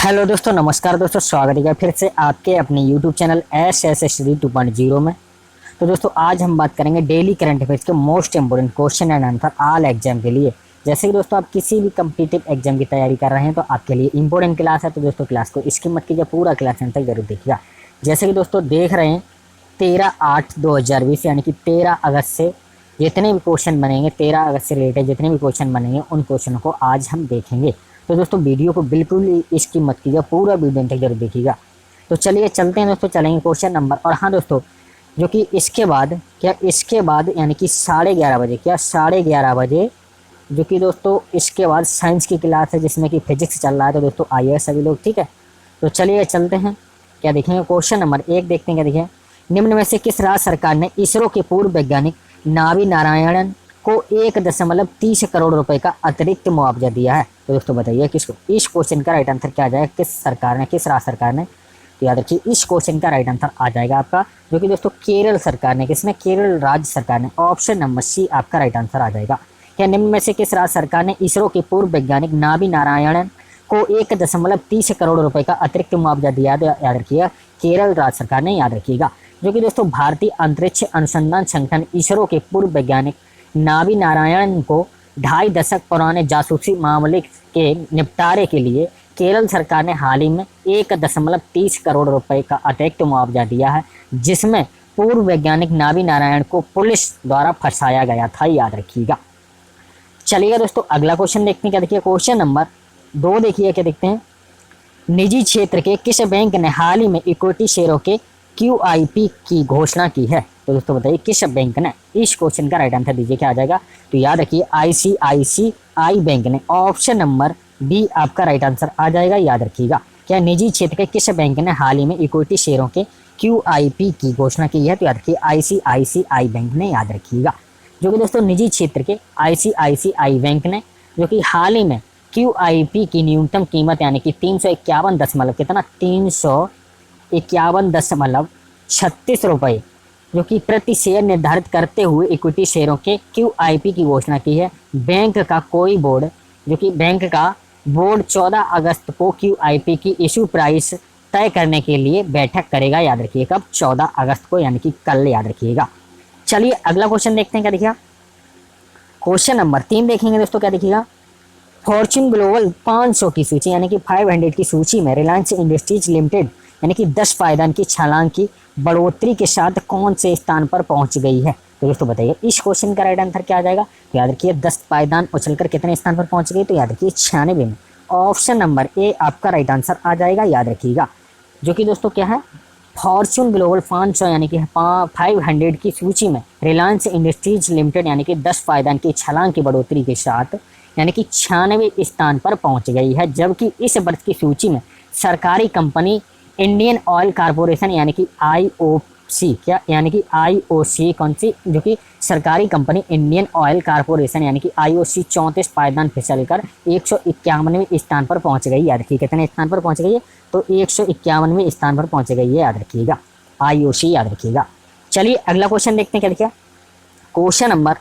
Hello दोस्तों, नमस्कार दोस्तों, स्वागत है फिर से आपके अपने यूट्यूब चैनल SSSD 2.0 में। तो दोस्तों आज हम बात करेंगे डेली करंट अफेयर्स के most important question and answer all exam के लिए। जैसे कि दोस्तों आप किसी भी कम्पिटिटिव एग्जाम की तैयारी कर रहे हैं तो आपके लिए इंपॉर्टेंट क्लास है। तो दोस्तों क्लास को स्किप मत कीजिए, पूरा क्लास एंड तक जरूर देखिएगा। जैसे कि दोस्तों देख रहे हैं 13/8/2020 यानी कि 13 अगस्त से जितने भी क्वेश्चन बनेंगे, 13 अगस्त से रिलेटेड जितने भी क्वेश्चन बनेंगे उन क्वेश्चनों को आज हम देखेंगे। तो दोस्तों वीडियो को बिल्कुल ही इसकी मत कीजिए, पूरा वीडियो तक जरूर देखिएगा। तो चलिए चलते हैं दोस्तों, चलेंगे क्वेश्चन नंबर। और हाँ दोस्तों, जो कि इसके बाद यानी कि 11:30 बजे, 11:30 बजे जो कि दोस्तों इसके बाद साइंस की क्लास है जिसमें कि फिजिक्स चल रहा है। तो दोस्तों आइए सभी लोग, ठीक है। तो चलिए चलते हैं, क्या देखेंगे क्वेश्चन नंबर 1 देखते हैं। क्या देखें, निम्न में से किस राज्य सरकार ने इसरो के पूर्व वैज्ञानिक नावी नारायणन को 1.30 करोड़ रुपए का अतिरिक्त मुआवजा दिया है? तो दोस्तों बताइए किसको। इस क्वेश्चन का राइट आंसर क्या आ जाएगा, किस सरकार ने, किस राज्य सरकार ने। तो याद रखिए इस क्वेश्चन का राइट आंसर आ जाएगा आपका, जो कि दोस्तों केरल सरकार ने। किसने? केरल राज्य सरकार ने। ऑप्शन नंबर सी आपका राइट आंसर आ जाएगा। क्या निम्न में से किस राज्य सरकार ने इसरो के पूर्व वैज्ञानिक नावी नारायणन को 1.30 करोड़ रुपए का अतिरिक्त मुआवजा दिया? तो याद रखिएगा केरल राज्य सरकार ने, याद रखिएगा। जो कि दोस्तों भारतीय अंतरिक्ष अनुसंधान संगठन इसरो के पूर्व वैज्ञानिक नावी नारायणन को 2.5 दशक पुराने जासूसी मामले के निपटारे के लिए केरल सरकार ने हाल ही में 1.30 करोड़ रुपए का अतिरिक्त मुआवजा दिया है, जिसमें पूर्व वैज्ञानिक नावी नारायण को पुलिस द्वारा फंसाया गया था, याद रखिएगा। चलिए दोस्तों अगला क्वेश्चन देखते हैं। क्या देखिए क्वेश्चन नंबर 2 देखिए, क्या देखते हैं, निजी क्षेत्र के किस बैंक ने हाल ही में इक्विटी शेयरों के QIP की घोषणा की है? तो दोस्तों बताइए किस बैंक ने। इस क्वेश्चन का राइट आंसर दीजिए, क्या आ जाएगा। तो याद रखिए ICICI बैंक ने। ऑप्शन नंबर बी आपका राइट आंसर आ जाएगा, याद रखिएगा। क्या निजी क्षेत्र के किस बैंक ने हाल ही में इक्विटी शेयरों के QIP की घोषणा की है? तो याद रखिए ICICI बैंक ने, याद रखिएगा। जो कि दोस्तों निजी क्षेत्र के ICICI बैंक ने, जो कि हाल ही में QIP की न्यूनतम कीमत यानी कि 351 दशमलव कितना 351.36 रुपये जो कि प्रति शेयर निर्धारित करते हुए इक्विटी शेयरों के QIP की घोषणा की है। बैंक का कोई बोर्ड, जो कि बैंक का बोर्ड 14 अगस्त को QIP की इशू प्राइस तय करने के लिए बैठक करेगा, याद रखिए कब, 14 अगस्त को, यानी कि कल, याद रखिएगा। चलिए अगला क्वेश्चन देखते हैं। क्या देखिएगा क्वेश्चन नंबर 3 देखेंगे दोस्तों। क्या देखिएगा, फॉर्च्यून ग्लोबल 500 की सूची यानी कि 500 की सूची में रिलायंस इंडस्ट्रीज लिमिटेड यानी कि 10 पायदान की छलांग की बढ़ोतरी के साथ कौन से स्थान पर पहुंच गई है? तो दोस्तों बताइए इस क्वेश्चन का राइट आंसर क्या आ जाएगा। तो याद रखिए 10 पायदान उछलकर कितने स्थान पर पहुंच गई? तो याद रखिए 96 में। ऑप्शन नंबर ए आपका राइट आंसर आ जाएगा, याद रखिएगा। जो कि दोस्तों क्या है, फॉर्च्यून ग्लोबल 500 यानी कि 500 की सूची में रिलायंस इंडस्ट्रीज लिमिटेड यानी कि 10 पायदान की छलांग की बढ़ोतरी के साथ यानी कि 96 स्थान पर पहुंच गई है। जबकि इस वर्ष की सूची में सरकारी कंपनी इंडियन ऑयल कारपोरेशन यानी कि IOC, क्या यानी कि IOC कौन सी, जो कि सरकारी कंपनी इंडियन ऑयल कारपोरेशन यानी कि IOC 34 पायदान फिसलकर 151वें स्थान पर पहुंच गई, याद रखिए कितने स्थान पर पहुंच गई है? तो 151वें स्थान पर पहुंच गई है, याद रखिएगा IOC, याद रखिएगा। चलिए अगला क्वेश्चन देखते हैं। क्या देखिए क्वेश्चन नंबर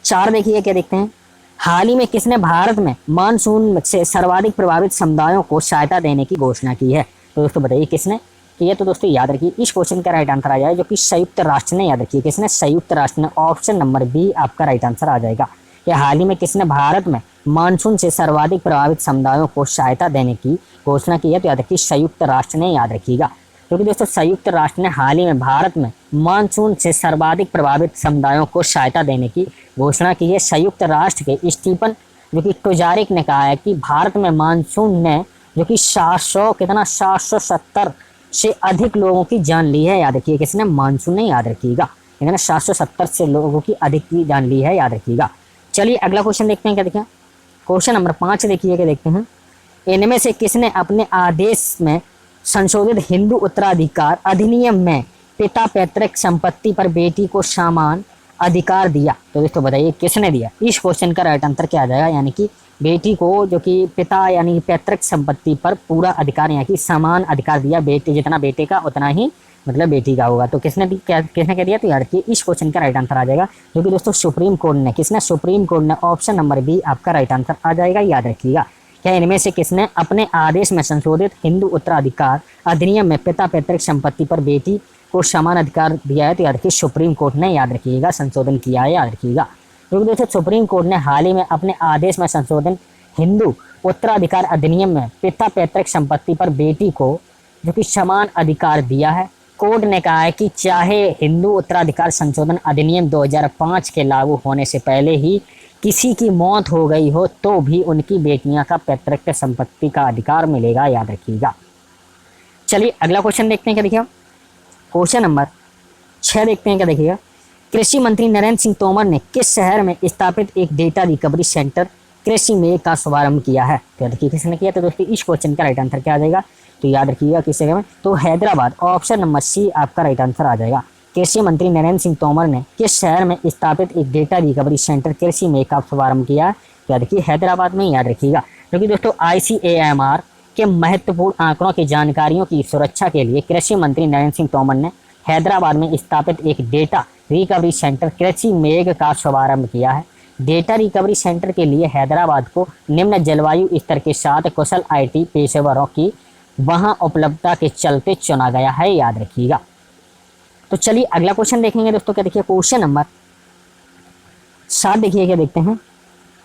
4 देखिए, क्या देखते हैं, हाल ही में किसने भारत में मानसून से सर्वाधिक प्रभावित समुदायों को सहायता देने की घोषणा की है? तो दोस्तों बताइए किसने की है? तो दोस्तों याद रखिए इस क्वेश्चन का राइट आंसर आ जाएगा, जो कि संयुक्त राष्ट्र ने, याद रखिए किसने, संयुक्त राष्ट्र ने। ऑप्शन नंबर बी आपका राइट आंसर आ जाएगा। यह हाल ही में किसने भारत में मानसून से सर्वाधिक प्रभावित समुदायों को सहायता देने की घोषणा की है? तो याद रखिए संयुक्त राष्ट्र ने, याद रखिएगा। क्योंकि दोस्तों संयुक्त राष्ट्र ने हाल ही में भारत में मानसून से सर्वाधिक प्रभावित समुदायों को सहायता देने की घोषणा की है। संयुक्त राष्ट्र के स्टीफन जो कि टुजारिक ने कहा है कि भारत में मानसून ने जो कि 770 से अधिक लोगों की जान ली है, याद रखिए किसने, मानसून ने, याद रखिएगा। 770 से लोगों की अधिक की जान ली है, याद रखिएगा। चलिए अगला क्वेश्चन देखते हैं। क्या देखिए क्वेश्चन नंबर 5 देखिए, क्या देखते हैं, इनमें से किसने अपने आदेश में संशोधित हिंदू उत्तराधिकार अधिनियम में पिता पैतृक संपत्ति पर बेटी को समान अधिकार दिया? तो दोस्तों बताइए किसने दिया। इस क्वेश्चन का राइट आंसर क्या आ जाएगा, यानी कि बेटी को जो कि पिता यानी पैतृक संपत्ति पर पूरा अधिकार यानी कि समान अधिकार दिया। बेटे जितना बेटे का उतना ही मतलब बेटी का होगा। तो किसने कह दिया? तो याद रखिए इस क्वेश्चन का राइट आंसर आ जाएगा, जो कि दोस्तों सुप्रीम कोर्ट ने। किसने? सुप्रीम कोर्ट ने। ऑप्शन नंबर बी आपका राइट आंसर आ जाएगा, याद रखिएगा। क्या इनमें से किसने अपने आदेश में संशोधित हिंदू उत्तराधिकार अधिनियम में पिता पैतृक संपत्ति पर बेटी को समान अधिकार दिया है? तो याद रखिए सुप्रीम कोर्ट ने, याद रखिएगा, संशोधन किया है, याद रखिएगा। क्योंकि दोस्तों सुप्रीम कोर्ट ने हाल ही में अपने आदेश में संशोधन हिंदू उत्तराधिकार अधिनियम में पिता पैतृक संपत्ति पर बेटी को जो कि समान अधिकार दिया है। कोर्ट ने कहा है कि चाहे हिंदू उत्तराधिकार संशोधन अधिनियम 2005 के लागू होने से पहले ही किसी की मौत हो गई हो तो भी उनकी बेटियां का पैतृक संपत्ति का अधिकार मिलेगा, याद रखिएगा। चलिए अगला क्वेश्चन देखते हैं, क्या देखिए क्वेश्चन नंबर 6 देखते हैं, क्या देखिएगा। कृषि मंत्री नरेंद्र सिंह तोमर ने किस शहर में स्थापित एक डेटा रिकवरी सेंटर कृषि मेघ का शुभारंभ किया है? तो देखिए किसने किया? तो दोस्तों इस क्वेश्चन का राइट आंसर क्या आ जाएगा? तो याद रखिएगा किस जगह में, तो हैदराबाद, ऑप्शन नंबर सी आपका राइट आंसर आ जाएगा। कृषि मंत्री नरेंद्र सिंह तोमर ने किस शहर में स्थापित एक डेटा रिकवरी सेंटर कृषि मेघ का शुभारंभ किया? तो याद रखिए हैदराबाद में, याद रखिएगा। क्योंकि दोस्तों ICAMR के महत्वपूर्ण आंकड़ों की जानकारियों की सुरक्षा के लिए कृषि मंत्री नरेंद्र सिंह तोमर ने हैदराबाद में स्थापित एक डेटा रिकवरी सेंटर कृषि मेघ का शुभारंभ किया है। डेटा रिकवरी सेंटर के लिए हैदराबाद को निम्न जलवायु स्तर के साथ कुशल IT पेशेवरों की वहां उपलब्धता के चलते चुना गया है, याद रखिएगा। तो चलिए अगला क्वेश्चन देखेंगे दोस्तों, क्या देखिए क्वेश्चन नंबर 7 देखिए, क्या देखते हैं।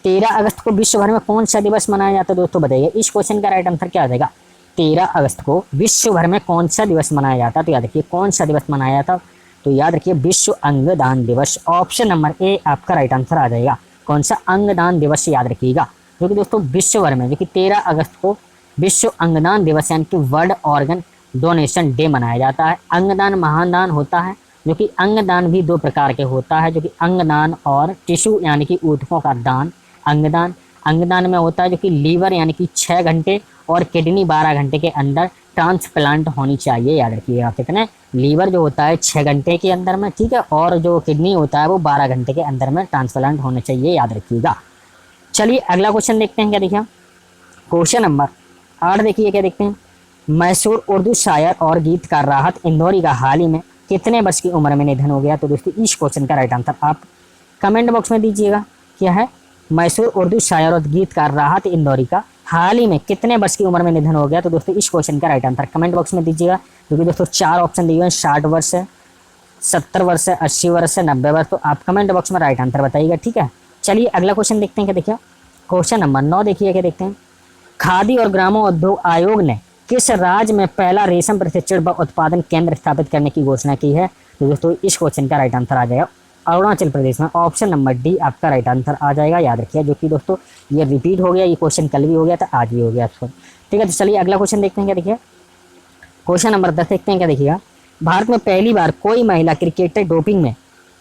13 अगस्त को विश्व भर में कौन सा दिवस मनाया जाता है? दोस्तों बताइए इस क्वेश्चन का राइट आंसर क्या आ जाएगा? 13 अगस्त को विश्व भर में कौन सा दिवस मनाया जाता है? तो याद रखिए कौन सा दिवस मनाया जाता? तो याद रखिए विश्व अंगदान दिवस, ऑप्शन नंबर ए आपका राइट आंसर आ जाएगा। कौन सा? अंगदान दिवस, याद रखिएगा। क्योंकि दोस्तों विश्व भर में जो कि 13 अगस्त को विश्व अंगदान दिवस यानी कि वर्ल्ड ऑर्गन डोनेशन डे मनाया जाता है। अंगदान महादान होता है, जो कि अंगदान भी 2 प्रकार के होता है, जो कि अंगदान और टिश्यू यानी कि ऊतकों का दान। अंगदान में होता है जो कि लीवर यानी कि 6 घंटे और किडनी 12 घंटे के अंदर ट्रांसप्लांट होनी चाहिए, याद रखिएगा। कितने? लीवर जो होता है 6 घंटे के अंदर में, ठीक है, और जो किडनी होता है वो 12 घंटे के अंदर में ट्रांसप्लांट होने चाहिए, याद रखिएगा। चलिए अगला क्वेश्चन देखते हैं, क्या देखिए क्वेश्चन नंबर 8 देखिए, क्या देखते हैं। मैसूर उर्दू शायर और गीतकार राहत इंदौरी का हाल ही में कितने वर्ष की उम्र में निधन हो गया? तो दोस्तों इस क्वेश्चन का राइट आंसर आप कमेंट बॉक्स में दीजिएगा। क्या है? मैसूर उर्दू शायर और गीतकार राहत इंदौरी का हाल ही में कितने वर्ष की उम्र में निधन हो गया? तो दोस्तों इस क्वेश्चन का राइट आंसर कमेंट बॉक्स में दीजिएगा। क्योंकि दोस्तों 4 ऑप्शन दिए हुए हैं, 60 वर्ष है, 70 वर्ष है, 80 वर्ष है, 90 वर्ष। तो आप कमेंट बॉक्स में राइट आंसर बताइएगा, ठीक है। चलिए अगला क्वेश्चन देखते हैं, क्या देखिए क्वेश्चन नंबर 9 देखिए, क्या देखते हैं। खादी और ग्रामोद्योग आयोग ने किस राज्य में पहला रेशम प्रशिक्षण व उत्पादन केंद्र स्थापित करने की घोषणा की है? तो दोस्तों इस क्वेश्चन का राइट आंसर आ जाएगा अरुणाचल प्रदेश में, ऑप्शन नंबर डी आपका राइट आंसर आ जाएगा, याद रखिए। जो कि दोस्तों ये रिपीट हो गया, ये क्वेश्चन कल भी हो गया था, आज भी हो गया आपको, ठीक है। तो चलिए अगला क्वेश्चन देखते हैं, क्या देखिए क्वेश्चन नंबर 10 देखते हैं, क्या देखिएगा। भारत में पहली बार कोई महिला क्रिकेटर डोपिंग में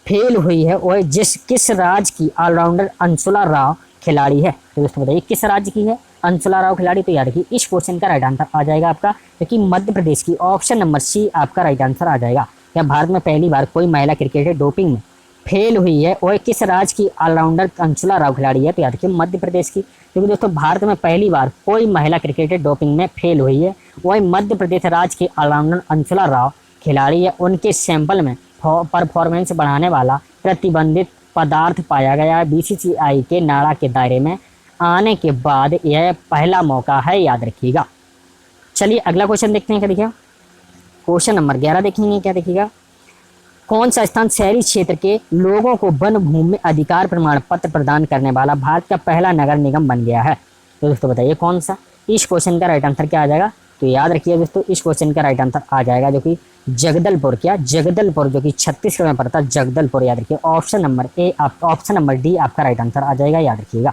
फेल हुई है और किस राज्य की ऑलराउंडर अंशुला राव खिलाड़ी है? तो दोस्तों बताइए किस राज्य की है अंशुला राव खिलाड़ी? तो याद रखिए इस क्वेश्चन का राइट आंसर आ जाएगा आपका, क्योंकि मध्य प्रदेश की, ऑप्शन नंबर सी आपका राइट आंसर आ जाएगा। क्या भारत में पहली बार कोई महिला क्रिकेटर डोपिंग में फेल हुई है और किस राज्य की ऑलराउंडर अंशुला राव खिलाड़ी है? तो याद रखिए मध्य प्रदेश की। क्योंकि दोस्तों भारत में पहली बार कोई महिला क्रिकेटर डोपिंग में फेल हुई है, वही मध्य प्रदेश राज्य की ऑलराउंडर अंशुला राव खिलाड़ी है। उनके सैंपल में परफॉर्मेंस बढ़ाने वाला प्रतिबंधित पदार्थ पाया गया है। BCCI के नाड़ा के दायरे में आने के बाद यह पहला मौका है, याद रखिएगा। चलिए अगला क्वेश्चन देखते हैं, क्या देखिए क्वेश्चन नंबर 11 देखेंगे, क्या देखिएगा। कौन सा स्थान शहरी क्षेत्र के लोगों को वन भूमि में अधिकार प्रमाण पत्र प्रदान करने वाला भारत का पहला नगर निगम बन गया है? तो दोस्तों बताइए कौन सा? इस क्वेश्चन का राइट आंसर क्या आ जाएगा? तो याद रखिए दोस्तों इस क्वेश्चन का राइट आंसर आ जाएगा जो कि जगदलपुर। क्या? जगदलपुर, जो कि छत्तीसगढ़ में पड़ता है, जगदलपुर, याद रखिए। Option number A option number D आपका राइट आंसर आ जाएगा, याद रखिएगा।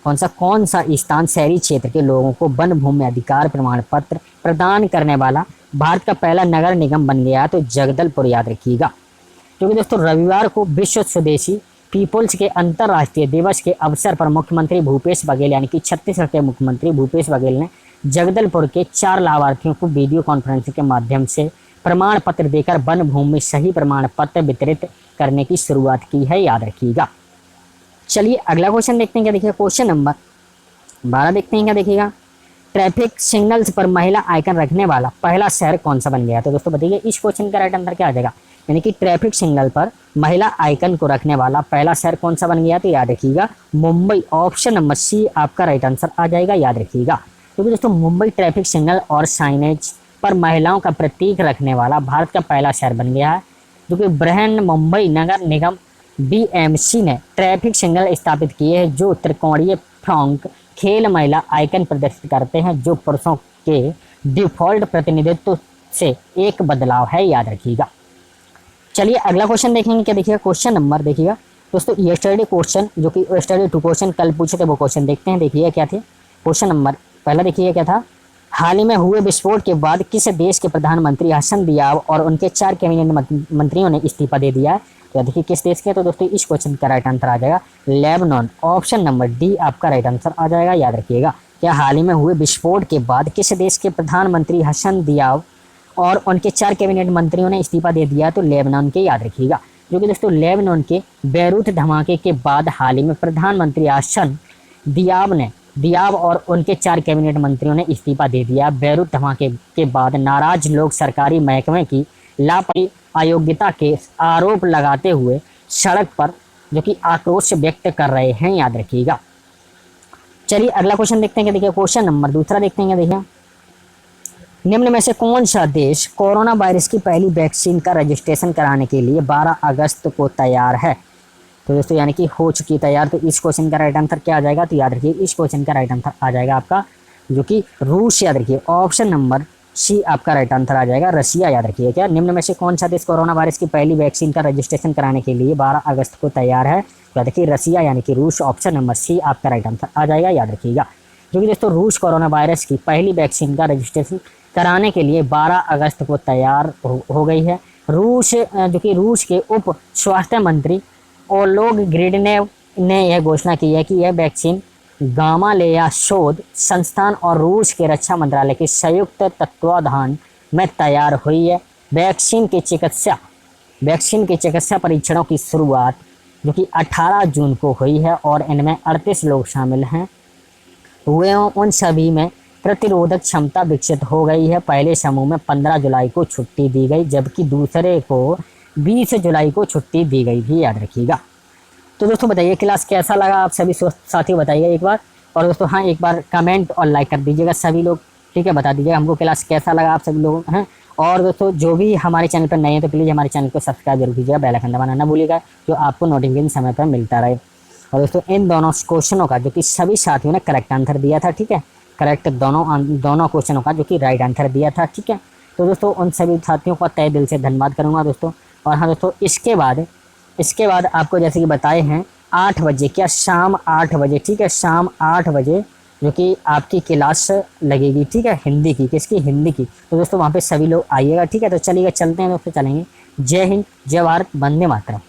कौन सा स्थान शहरी क्षेत्र के लोगों को वन भूमि में अधिकार प्रमाण पत्र प्रदान करने वाला भारत का पहला नगर निगम बन गया? तो जगदलपुर, याद रखिएगा। क्योंकि दोस्तों रविवार को विश्व स्वदेशी पीपुल्स के अंतर्राष्ट्रीय दिवस के अवसर पर मुख्यमंत्री भूपेश बघेल यानी कि छत्तीसगढ़ के मुख्यमंत्री भूपेश बघेल ने जगदलपुर के 4 लाभार्थियों को वीडियो कॉन्फ्रेंसिंग के माध्यम से प्रमाण पत्र देकर वन भूमि में सही प्रमाण पत्र वितरित करने की शुरुआत की है, याद रखिएगा। चलिए अगला क्वेश्चन देखते हैं, क्या देखिए क्वेश्चन नंबर 12 देखते हैं, क्या देखिएगा। ट्रैफिक सिग्नल्स पर महिला आइकन रखने वाला पहला शहर कौन सा बन गया? तो दोस्तों बताइए इस क्वेश्चन का राइट आंसर क्या आ जाएगा? यानी कि ट्रैफिक सिग्नल पर महिला आइकन को रखने वाला पहला शहर कौन सा बन गया, तो याद रखिएगा मुंबई। ऑप्शन नंबर सी आपका राइट आंसर आ जाएगा, याद रखिएगा। क्योंकि दोस्तों मुंबई ट्रैफिक सिग्नल और साइनेज पर महिलाओं का प्रतीक रखने वाला भारत का पहला शहर बन गया है। जो कि बृहन मुंबई नगर निगम BMC ने ट्रैफिक सिग्नल स्थापित किए हैं जो त्रिकोणीय फ्रॉन्क खेल महिला आइकन प्रदर्शित करते हैं, जो पुरुषों के डिफॉल्ट प्रतिनिधित्व से एक बदलाव है, याद रखिएगा। चलिए अगला क्वेश्चन देखेंगे, क्या देखिएगा क्वेश्चन नंबर, देखिएगा दोस्तों यस्टरडे क्वेश्चन जो कि यस्टरडे 2 क्वेश्चन कल पूछे थे वो क्वेश्चन देखते हैं। देखिए क्या थे क्वेश्चन नंबर पहला, देखिए क्या था। हाल ही में हुए विस्फोट के बाद किस देश के प्रधानमंत्री हसन दियाब और उनके 4 कैबिनेट मंत्रियों ने इस्तीफा दे दिया है, तो देखिए किस देश के, तो दोस्तों इस क्वेश्चन का राइट आंसर आ जाएगा लेबनान। ऑप्शन नंबर डी आपका राइट आंसर आ जाएगा, याद रखिएगा। क्या हाल ही में हुए विस्फोट के बाद किस देश के प्रधानमंत्री हसन दियाब और उनके 4 कैबिनेट मंत्रियों ने इस्तीफा दे दिया, तो लेबनान के, याद रखिएगा। जो कि दोस्तों लेबनान के बैरूत धमाके के बाद हाल ही में प्रधानमंत्री हसन दियाब और उनके 4 कैबिनेट मंत्रियों ने इस्तीफा दे दिया। बैरूत धमाके के बाद नाराज लोग सरकारी महकमे की लापरवाही अयोग्यता के आरोप लगाते हुए सड़क पर जो कि आक्रोश व्यक्त कर रहे हैं, याद रखिएगा। चलिए अगला क्वेश्चन देखते हैं, देखिए क्वेश्चन नंबर दूसरा देखते हैं। देखिए निम्न में से कौन सा देश कोरोना वायरस की पहली वैक्सीन का रजिस्ट्रेशन कराने के लिए 12 अगस्त को तैयार है, तो दोस्तों यानी कि हो चुकी तैयार। तो इस क्वेश्चन का राइट आंसर क्या आ जाएगा, तो याद रखिए इस क्वेश्चन का राइट आंसर आ जाएगा आपका जो कि रूस, याद रखिए। ऑप्शन नंबर सी आपका राइट आंसर आ जाएगा रसिया, याद रखिए। क्या निम्न में से कौन सा देश कोरोना वायरस की पहली वैक्सीन का रजिस्ट्रेशन कराने के लिए 12 अगस्त को तैयार है, तो याद रखिए रसिया यानी कि रूस। ऑप्शन नंबर सी आपका राइट आंसर आ जाएगा, याद रखिएगा। जो कि दोस्तों रूस कोरोना वायरस की पहली वैक्सीन का रजिस्ट्रेशन कराने के लिए 12 अगस्त को तैयार हो गई है। रूस जो कि रूस के उप स्वास्थ्य मंत्री ओलोग ग्रिडनेव ने यह घोषणा की है कि यह वैक्सीन गामालेया शोध संस्थान और रूस के रक्षा मंत्रालय के संयुक्त तत्वाधान में तैयार हुई है। वैक्सीन के चिकित्सा परीक्षणों की शुरुआत जो कि 18 जून को हुई है और इनमें 38 लोग शामिल हैं हुए। उन सभी में प्रतिरोधक क्षमता विकसित हो गई है। पहले समूह में 15 जुलाई को छुट्टी दी गई, जबकि दूसरे को 20 जुलाई को छुट्टी दी गई थी, याद रखिएगा। तो दोस्तों बताइए क्लास कैसा लगा, आप सभी साथियों बताइएगा एक बार। और दोस्तों हाँ एक बार कमेंट और लाइक कर दीजिएगा सभी लोग, ठीक है। बता दीजिएगा हमको क्लास कैसा लगा आप सभी लोगों हैं। और दोस्तों जो भी हमारे चैनल पर नए हैं तो प्लीज़ हमारे चैनल को सब्सक्राइब जरूर कीजिएगा, बेल आइकन दबाना ना भूलिएगा, जो आपको नोटिफिकेशन समय पर मिलता रहे। और दोस्तों इन दोनों क्वेश्चनों का जो कि सभी साथियों ने करेक्ट आंसर दिया था, ठीक है, करेक्ट दोनों क्वेश्चनों का जो कि राइट आंसर दिया था, ठीक है। तो दोस्तों उन सभी साथियों का तहे दिल से धन्यवाद करूँगा दोस्तों। और हाँ दोस्तों इसके बाद आपको जैसे कि बताए हैं 8 बजे, क्या शाम 8 बजे, ठीक है, शाम 8 बजे जो कि आपकी क्लास लगेगी, ठीक है, हिंदी की, किसकी, हिंदी की। तो दोस्तों वहाँ पे सभी लोग आइएगा, ठीक है। तो चलिए चलते हैं दोस्तों, चलेंगे। जय हिंद, जय भारत, वंदे मातरम।